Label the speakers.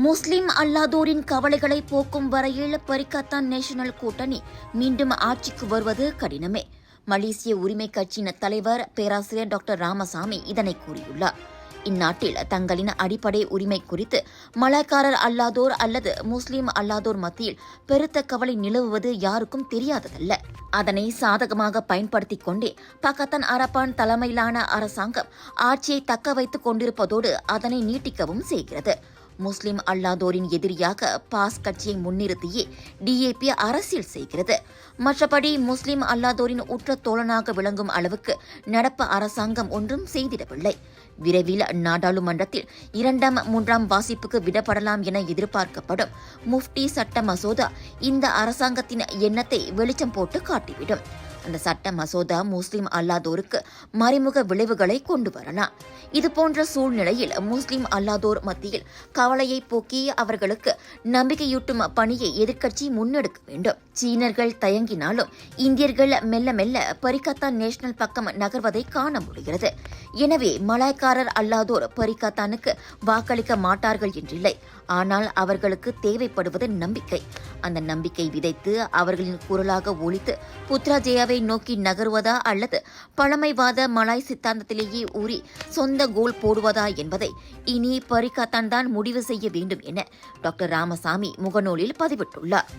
Speaker 1: முஸ்லிம் அல்லாதோரின் கவலைகளை போக்கும் வரையில் பரிகத்தான் நேஷனல் கூட்டணி மீண்டும் ஆட்சிக்கு வருவது கடினமே. மலேசிய உரிமை கட்சியின் தலைவர் பேராசிரியர் டாக்டர் ராமசாமி இதனை கூறியுள்ளார். இந்நாட்டில் தங்களின் அடிப்படை உரிமை குறித்து மலாய்க்காரர் அல்லாதோர் அல்லது முஸ்லிம் அல்லாதோர் மத்தியில் பெருத்த கவலை நிலவுவது யாருக்கும் தெரியாததல்ல. அதனை சாதகமாக பயன்படுத்திக் கொண்டே பக்கத்தான் அரபான் தலைமையிலான அரசாங்கம் ஆட்சியை தக்க வைத்துக் கொண்டிருப்பதோடு அதனை நீட்டிக்கவும் செய்கிறது. முஸ்லிம் அல்லாதோரின் எதிரியாக பாஸ் கட்சியை முன்னிறுத்தியே டிஏபி அரசியல் செய்கிறது. மற்றபடி முஸ்லிம் அல்லாதோரின் உற்ற தோழனாக விளங்கும் அளவுக்கு நடப்பு அரசாங்கம் ஒன்றும் செய்திடவில்லை. விரைவில் நாடாளுமன்றத்தில் 2ஆம் 3ஆம் வாசிப்புக்கு விடப்படலாம் என எதிர்பார்க்கப்படும் முஃப்டி சட்ட மசோதா இந்த அரசாங்கத்தின் எண்ணத்தை வெளிச்சம் போட்டு காட்டிவிடும். அந்த சட்ட மசோதா முஸ்லிம் அல்லாதோருக்கு மறைமுக விளைவுகளை கொண்டு வரலாம். இதுபோன்ற சூழ்நிலையில் முஸ்லிம் அல்லாதோர் மத்தியில் கவலையை போக்கி அவர்களுக்கு நம்பிக்கையூட்டும் பணியை எதிர்க்கட்சி முன்னெடுக்க வேண்டும். சீனர்கள் தயங்கினாலும் இந்தியர்கள் மெல்ல மெல்ல பரிகத்தான் நேஷனல் பக்கம் நகர்வதை காண முடிகிறது. எனவே மலாய்க்காரர் அல்லாதோர் பரிகத்தானுக்கு வாக்களிக்க மாட்டார்கள் என்றில்லை. ஆனால் அவர்களுக்கு தேவைப்படுவது நம்பிக்கை. அந்த நம்பிக்கை விதைத்து அவர்களின் குரலாக ஒலித்து புத்ராஜயாவை நோக்கி நகருவதா அல்லது பழமைவாத மலாய் சித்தாந்தத்திலேயே ஊறி சொந்த கோல் போடுவதா என்பதை இனி பரிகத்தான் தான் முடிவு செய்ய வேண்டும் என டாக்டர் ராமசாமி முகநூலில் பதிவிட்டுள்ளார்.